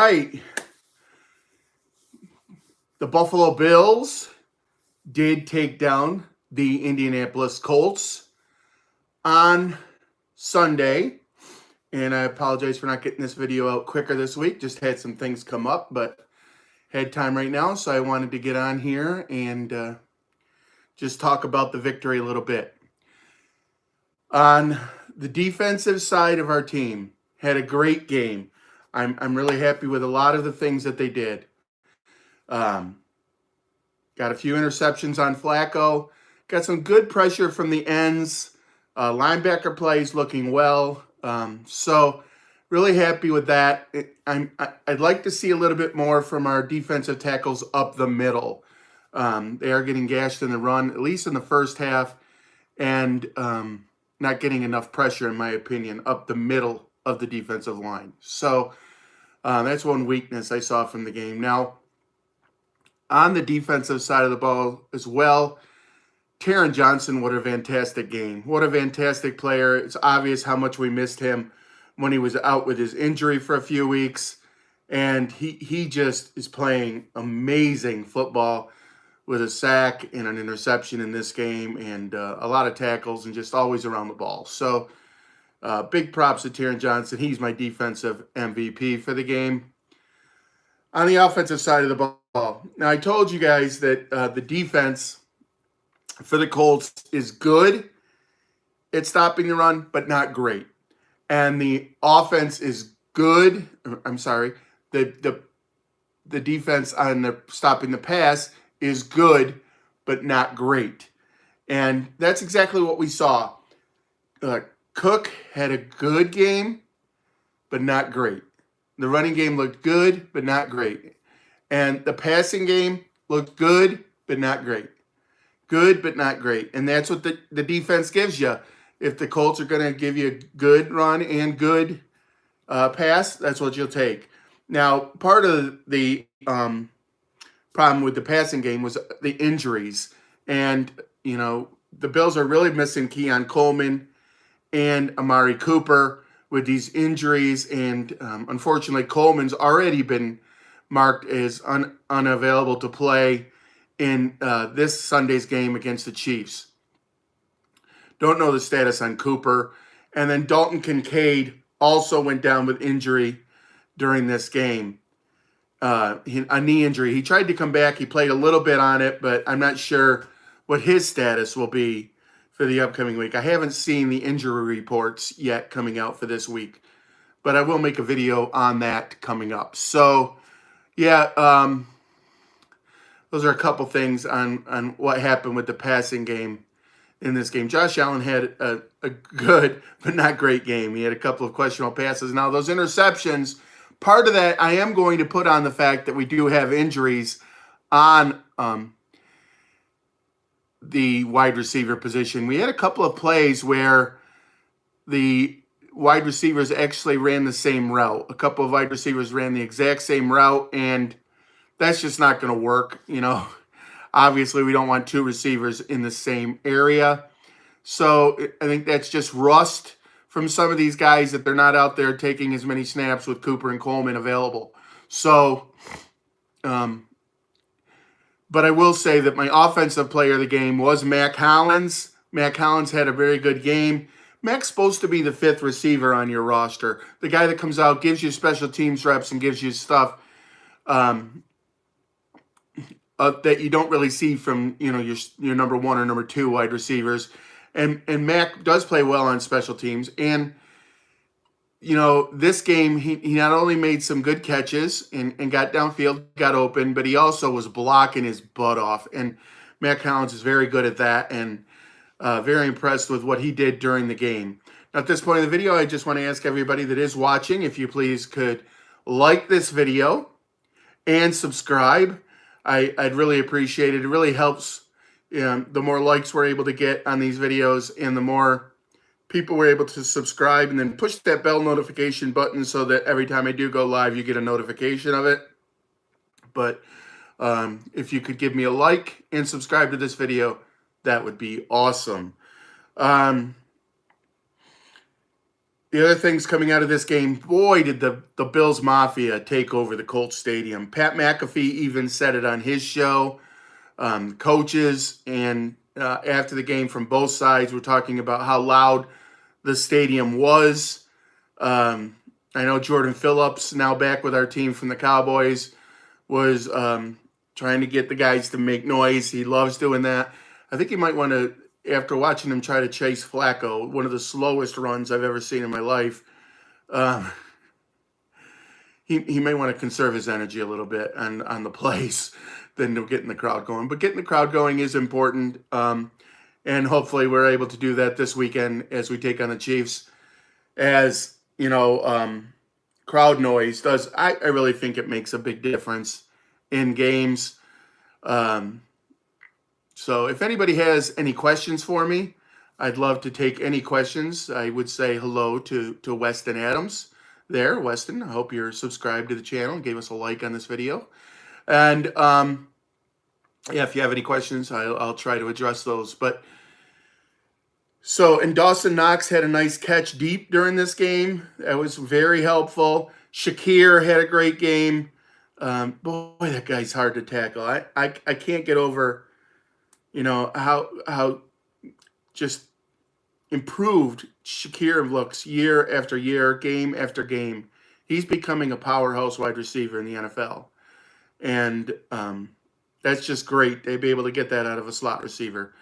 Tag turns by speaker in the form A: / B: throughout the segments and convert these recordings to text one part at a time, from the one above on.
A: right. The Buffalo Bills did take down the Indianapolis Colts on Sunday. And I apologize for not getting this video out quicker this week. Just had some things come up, but had time right now. So I wanted to get on here and just talk about the victory a little bit. On the defensive side of our team, had a great game. I'm really happy with a lot of the things that they did. Got a few interceptions on Flacco. Got some good pressure from the ends. Linebacker plays looking well. So really happy with that. I'd like to see a little bit more from our defensive tackles up the middle. They are getting gashed in the run, at least in the first half, and not getting enough pressure, in my opinion, up the middle of the defensive line. So that's one weakness I saw from the game. Now, on the defensive side of the ball as well, Taron Johnson, what a fantastic game. What a fantastic player. It's obvious how much we missed him when he was out with his injury for a few weeks. And he just is playing amazing football with a sack and an interception in this game and a lot of tackles and just always around the ball. So big props to Taron Johnson. He's my defensive MVP for the game. On the offensive side of the ball, now I told you guys that the defense for the Colts is good at stopping the run, but not great. And the offense is good. I'm sorry. The defense on the stopping the pass is good, but not great. And that's exactly what we saw. Cook had a good game, but not great. The running game looked good, but not great. And the passing game looked good, but not great. Good, but not great. And that's what the defense gives you. If the Colts are going to give you a good run and good pass, that's what you'll take. Now, part of the problem with the passing game was the injuries. And, you know, the Bills are really missing Keon Coleman and Amari Cooper with these injuries. And unfortunately, Coleman's already been marked as unavailable to play in this Sunday's game against the Chiefs. Don't know the status on Cooper. And then Dalton Kincaid also went down with injury during this game. A knee injury. He tried to come back. He played a little bit on it, but I'm not sure what his status will be for the upcoming week. I haven't seen the injury reports yet coming out for this week, but I will make a video on that coming up. So, yeah, those are a couple things on what happened with the passing game in this game. Josh Allen had a good but not great game. He had a couple of questionable passes. Now, those interceptions, part of that I am going to put on the fact that we do have injuries on the wide receiver position. We had a couple of plays where the wide receivers actually ran the same route. A couple of wide receivers ran the exact same route, and that's just not going to work. You know, obviously we don't want two receivers in the same area. So I think that's just rust from some of these guys that they're not out there taking as many snaps with Cooper and Coleman available. So, but I will say that my offensive player of the game was Mac Hollins. Mac Hollins had a very good game. Mac's supposed to be the fifth receiver on your roster. The guy that comes out, gives you special teams reps and gives you stuff that you don't really see from, you know, your number one or number two wide receivers. And Mac does play well on special teams. And, you know, this game, he not only made some good catches and got downfield, got open, but he also was blocking his butt off. And Mac Hollins is very good at that and very impressed with what he did during the game. Now, at this point in the video, I just want to ask everybody that is watching, if you please could like this video and subscribe. I'd really appreciate it. It really helps. The more likes we're able to get on these videos and the more people were able to subscribe, and then push that bell notification button so that every time I do go live, you get a notification of it. But if you could give me a like and subscribe to this video, that would be awesome. the other things coming out of this game, boy, did the Bills Mafia take over the Colts Stadium. Pat McAfee even said it on his show. Coaches and after the game from both sides were talking about how loud the stadium was. I know Jordan Phillips, now back with our team from the Cowboys, was trying to get the guys to make noise. He loves doing that. I think he might want to, after watching him try to chase Flacco, one of the slowest runs I've ever seen in my life, he may want to conserve his energy a little bit on the plays than to getting the crowd going. But getting the crowd going is important, and hopefully we're able to do that this weekend as we take on the Chiefs. As you know, crowd noise does. I really think it makes a big difference in games. So if anybody has any questions for me, I'd love to take any questions. I would say hello to Weston Adams there. Weston, I hope you're subscribed to the channel and gave us a like on this video. And yeah, if you have any questions, I'll try to address those. And Dawson Knox had a nice catch deep during this game. That was very helpful. Shakir had a great game. Boy, that guy's hard to tackle. I can't get over, how just improved Shakir looks year after year, game after game. He's becoming a powerhouse wide receiver in the NFL. And that's just great. They'd be able to get that out of a slot receiver.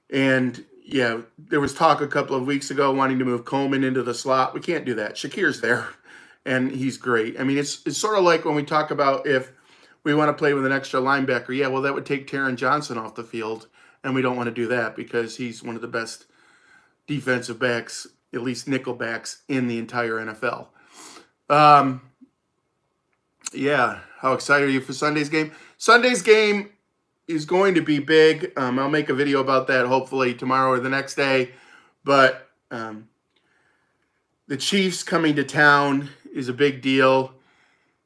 A: And yeah, there was talk a couple of weeks ago wanting to move Coleman into the slot. We can't do that. Shakir's there, and he's great. I mean, it's sort of like when we talk about if we want to play with an extra linebacker. Yeah, well, that would take Taron Johnson off the field, and we don't want to do that because he's one of the best defensive backs, at least nickel backs, in the entire NFL. Yeah, how excited are you for Sunday's game? Sunday's game is going to be big. I'll make a video about that hopefully tomorrow or the next day. But the Chiefs coming to town is a big deal.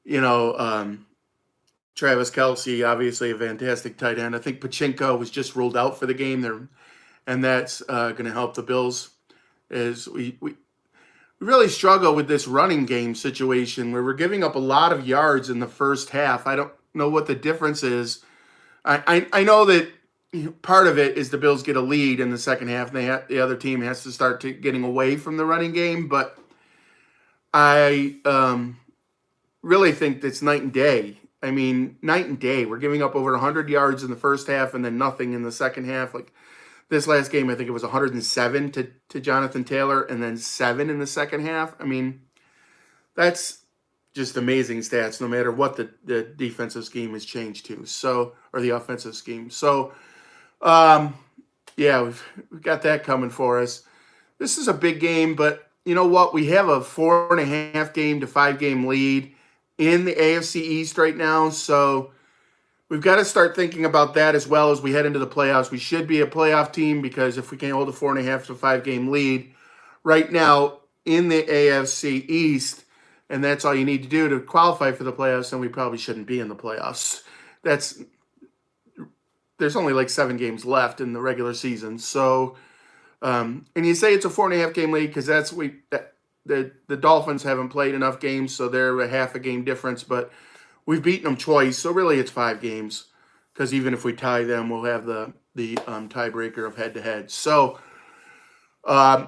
A: Travis Kelce, obviously a fantastic tight end. I think Pachinko was just ruled out for the game there, and that's going to help the Bills as we really struggle with this running game situation where we're giving up a lot of yards in the first half. I don't know what the difference is. I know that part of it is the Bills get a lead in the second half, and the other team has to start getting away from the running game. But I really think that's night and day. I mean, night and day. We're giving up over 100 yards in the first half and then nothing in the second half. Like this last game, I think it was 107 to Jonathan Taylor and then 7 in the second half. I mean, that's just amazing stats, no matter what the defensive scheme has changed to, or the offensive scheme. So, yeah, we've got that coming for us. This is a big game, but you know what? We have a 4.5 game to 5 game lead in the AFC East right now, so we've got to start thinking about that as well as we head into the playoffs. We should be a playoff team because if we can hold a 4.5 to 5 game lead right now in the AFC East, and that's all you need to do to qualify for the playoffs, then we probably shouldn't be in the playoffs. There's only like 7 games left in the regular season. So, and you say it's a 4.5 game lead because the Dolphins haven't played enough games, so they're a half a game difference, but we've beaten them twice, so really it's 5 games because even if we tie them, we'll have the tiebreaker of head-to-head. So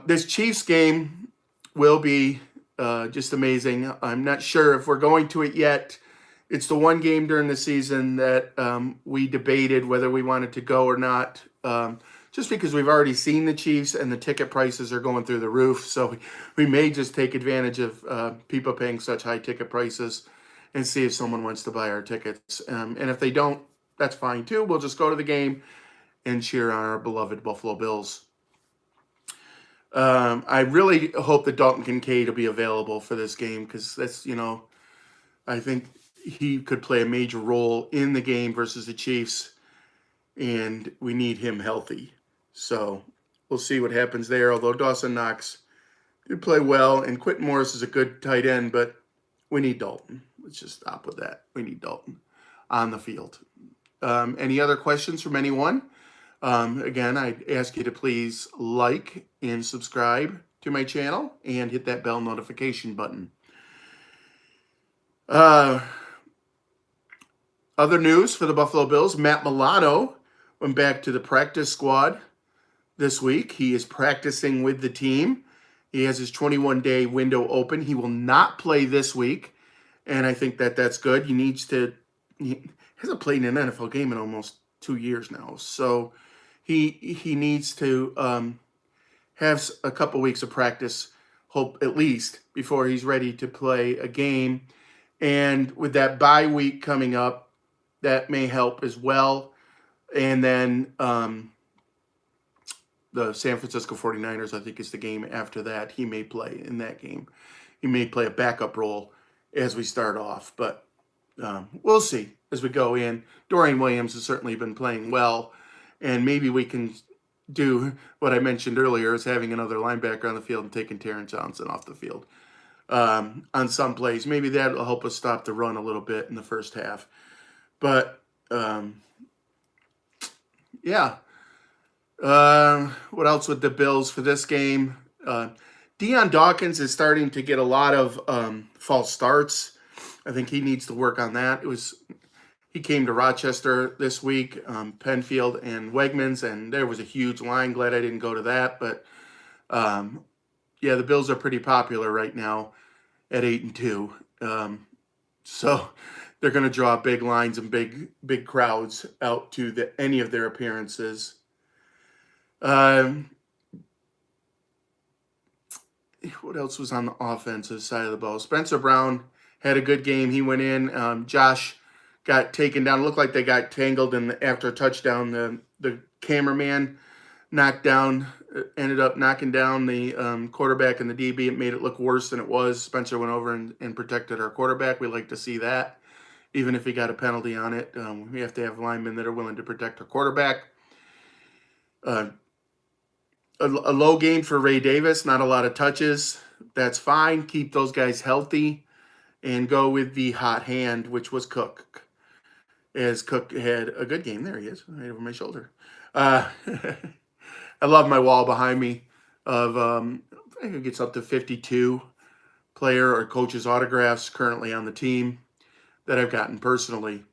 A: this Chiefs game will be just amazing. I'm not sure if we're going to it yet. It's the one game during the season that we debated whether we wanted to go or not, just because we've already seen the Chiefs and the ticket prices are going through the roof. So we may just take advantage of people paying such high ticket prices and see if someone wants to buy our tickets. And if they don't, that's fine too. We'll just go to the game and cheer on our beloved Buffalo Bills. I really hope that Dalton Kincaid will be available for this game because that's, I think he could play a major role in the game versus the Chiefs, and we need him healthy. So we'll see what happens there, although Dawson Knox did play well, and Quentin Morris is a good tight end, but we need Dalton. Let's just stop with that. We need Dalton on the field. Any other questions from anyone? Again, I'd ask you to please like and subscribe to my channel and hit that bell notification button. Other news for the Buffalo Bills, Matt Milano went back to the practice squad this week. He is practicing with the team. He has his 21-day window open. He will not play this week, and I think that's good. He hasn't played in an NFL game in almost 2 years now, so he needs to have a couple weeks of practice, hope at least, before he's ready to play a game. And with that bye week coming up, that may help as well. And then the San Francisco 49ers, I think, is the game after that. He may play in that game. He may play a backup role as we start off, but we'll see as we go in. Dorian Williams has certainly been playing well, and maybe we can do what I mentioned earlier, is having another linebacker on the field and taking Terrence Johnson off the field on some plays. Maybe that will help us stop the run a little bit in the first half. But, yeah. What else with the Bills for this game? Deion Dawkins is starting to get a lot of false starts. I think he needs to work on that. He came to Rochester this week, Penfield and Wegmans, and there was a huge line. Glad I didn't go to that. But, yeah, the Bills are pretty popular right now at 8-2. So they're going to draw big lines and big crowds out to any of their appearances. What else was on the offensive side of the ball? Spencer Brown had a good game. He went in. Josh got taken down. It looked like they got tangled after a touchdown. The cameraman ended up knocking down the quarterback and the DB. It made it look worse than it was. Spencer went over and protected our quarterback. We like to see that, even if he got a penalty on it. We have to have linemen that are willing to protect our quarterback. A low game for Ray Davis, not a lot of touches. That's fine. Keep those guys healthy and go with the hot hand, which was Cook. As Cook had a good game. There he is, right over my shoulder. I love my wall behind me of, I think it gets up to 52 player or coaches' autographs currently on the team that I've gotten personally.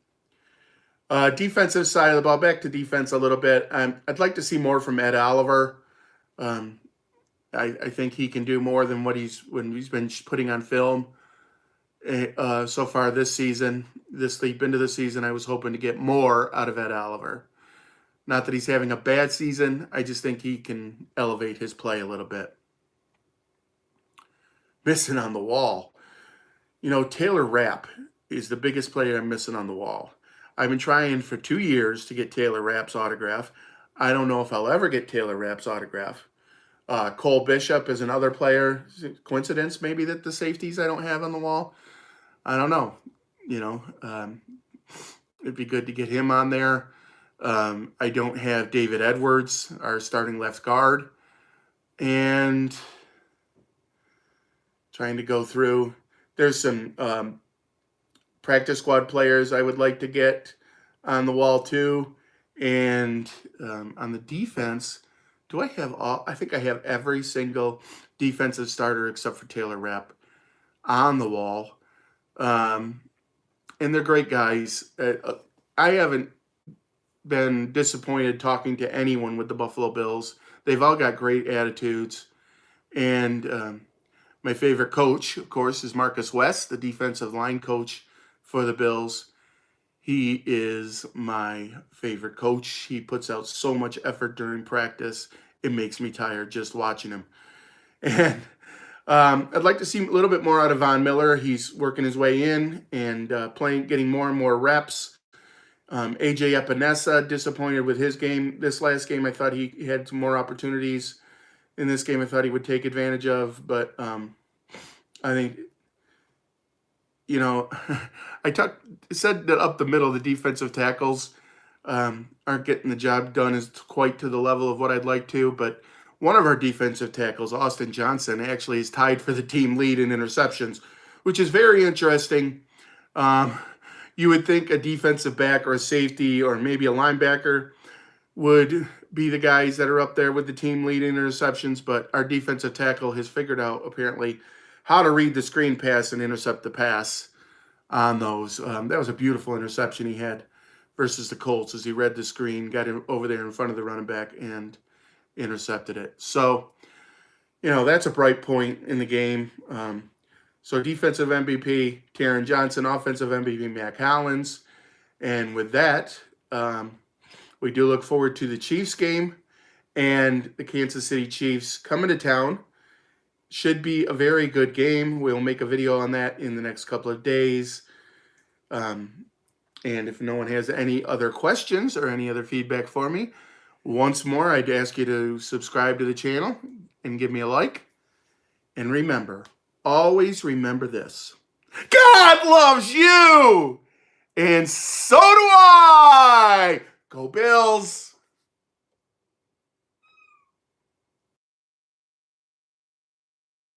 A: Defensive side of the ball, back to defense a little bit. I'd like to see more from Ed Oliver. I think he can do more than when he's been putting on film so far this season. This leap into the season, I was hoping to get more out of Ed Oliver. Not that he's having a bad season. I just think he can elevate his play a little bit. Missing on the wall. Taylor Rapp is the biggest player I'm missing on the wall. I've been trying for 2 years to get Taylor Rapp's autograph. I don't know if I'll ever get Taylor Rapp's autograph. Cole Bishop is another player. Is it coincidence maybe that the safeties I don't have on the wall? I don't know. It'd be good to get him on there. I don't have David Edwards, our starting left guard. And trying to go through. There's some practice squad players I would like to get on the wall too. And on the defense, do I have all? I think I have every single defensive starter except for Taylor Rapp on the wall. And they're great guys. I haven't been disappointed talking to anyone with the Buffalo Bills. They've all got great attitudes. And my favorite coach, of course, is Marcus West, the defensive line coach for the Bills. He is my favorite coach. He puts out so much effort during practice. It makes me tired just watching him. And I'd like to see a little bit more out of Von Miller. He's working his way in and getting more and more reps. AJ Epinesa, disappointed with his game. This last game, I thought he had some more opportunities. In this game, I thought he would take advantage of. But I think, I said that up the middle, the defensive tackles aren't getting the job done as quite to the level of what I'd like to. But one of our defensive tackles, Austin Johnson, actually is tied for the team lead in interceptions, which is very interesting. You would think a defensive back or a safety or maybe a linebacker would be the guys that are up there with the team leading interceptions, but our defensive tackle has figured out apparently how to read the screen pass and intercept the pass on those. That was a beautiful interception he had versus the Colts as he read the screen, got him over there in front of the running back and intercepted it. So, that's a bright point in the game. So defensive MVP, Taron Johnson, offensive MVP, Mac Hollins. And with that, we do look forward to the Chiefs game and the Kansas City Chiefs coming to town. Should be a very good game. We'll make a video on that in the next couple of days. And if no one has any other questions or any other feedback for me, once more, I'd ask you to subscribe to the channel and give me a like. And remember, always remember this. God loves you! And so do I! Go Bills!